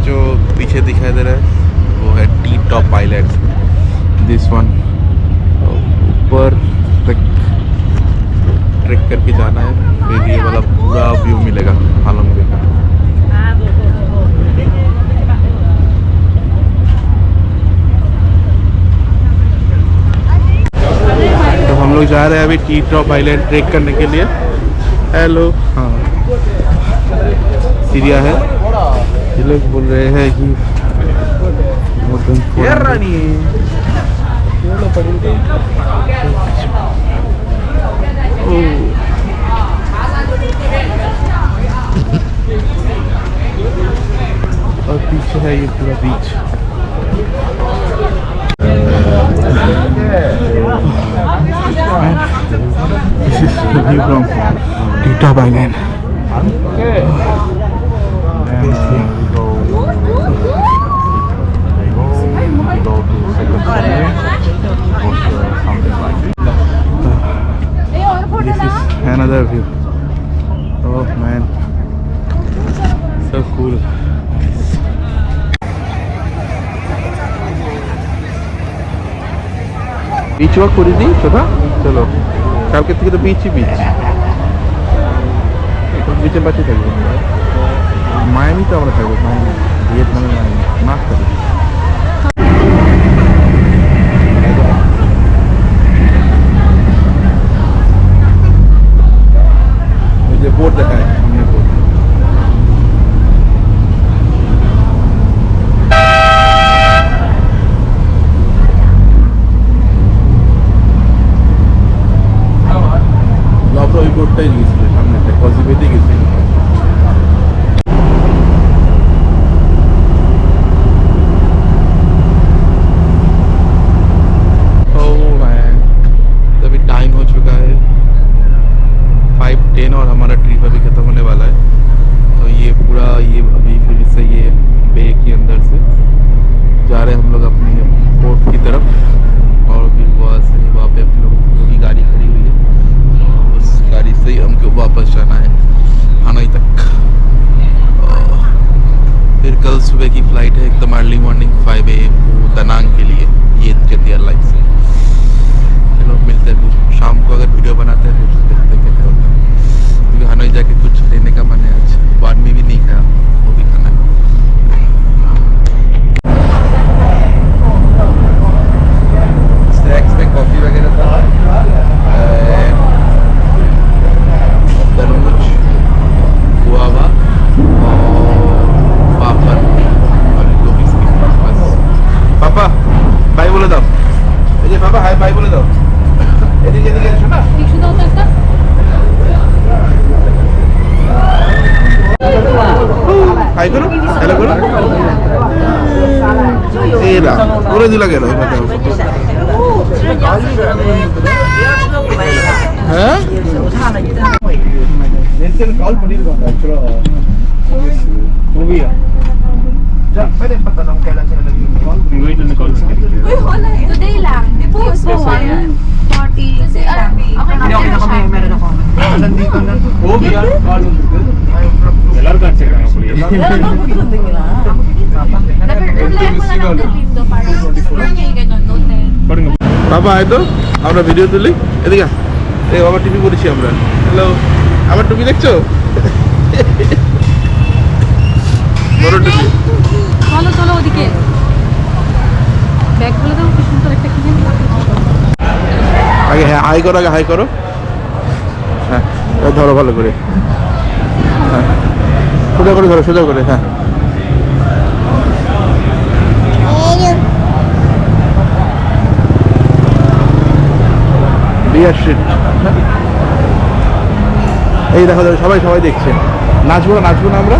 जो पीछे दिखाई दे रहा है वो है T top island, this one. ऊपर तक ट्रेक करके जाना है, फिर ये वाला पूरा व्यू मिलेगा हालंग का। तो हम लोग जा रहे हैं अभी टी टॉप आइलैंड ट्रेक करने के लिए। हेलो, हाँ सीरिया है। ये लोग बोल रहे हैं कि और पीछे है ये पूरा बीच। This is the view from T-Top Island. This is another view. Oh man, so cool. Beach walk करी थी तथा चलो কালকে থেকে তো বিচই বিচ বিচের পাশে থাকবো। মায়ামিতে আমরা থাকবো, মায়ামি ভিয়েতনামে মায়ামি মাছ থাকবো। ওই যে বোট দেখায় সামনে বোট। ওই বোটটাই গেছিল সামনে, কজিবেতে গেছিল। अभी टाइम हो चुका है 5:10 और हमारा ट्रिप अभी खत्म होने वाला है। तो ये पूरा ये अभी फिर से ये बे के अंदर से जा रहे हैं हम लोग अपने बोट की तरफ। और फिर वहाँ से वहाँ पे हम लोग की गाड़ी खड़ी हुई है, उस गाड़ी से ही हमको वापस जाना है हानोई तक। फिर कल सुबह की फ्लाइट है एकदम अर्ली मॉर्निंग 5 AM दनांग के लिए, ये जेट एयरलाइन से। चलो मिलते हैं फिर शाम को, अगर वीडियो बनाते हैं फिर देखते हैं क्या होता है। क्योंकि हानोई जाके कुछ लेने का मन है आज, बाद में भी नहीं खाया, वो भी खाना है। स्नैक्स में कॉफ़ी वगैरह था, तरबूज, गुआवा और पापड़ और 2 बिस्किट बस। पापा बाय बोले दाओ, এই যে বাবা হাই বাই বলে দাও। এদিকে এদিকে এসো না, টিস্যু দাও তো একটা। হাই করো, হ্যালো করো। এরা করে দিলা গেল হ্যাঁ கால் பண்ணிருக்காங்க एक्चुअली மூவியா pwede pa tanong kailan sila nag-call? Ngayon na nag-call sila. Uy, wala eh. Today lang. Post mo 40. Kasi okay na kami. Meron ako. Nandito na. Oh, yan. Call mo. எல்லாரும் காட்சிக்கிறாங்க அப்படியே. எல்லாரும் கொடுத்துட்டீங்களா? reply mo na lang dito para okay ganun note. பாருங்க. বাবা আয় তো আমরা video তুলি। এদিকে এই বাবা টিভি করেছি আমরা। হ্যালো, আমার টুপি দেখছো? বড় টুপি। চলো চলো ওদিকে ব্যাগ বলে দাও, কি সুন্দর একটা কিনে আগে। হ্যাঁ হাই করো, আগে হাই করো। হ্যাঁ ধরো ভালো করে, হ্যাঁ সোজা করে ধরো, সোজা করে। হ্যাঁ বিয়ার স্ট্রিট। এই দেখো সবাই সবাই দেখছে। নাচবো না আমরা?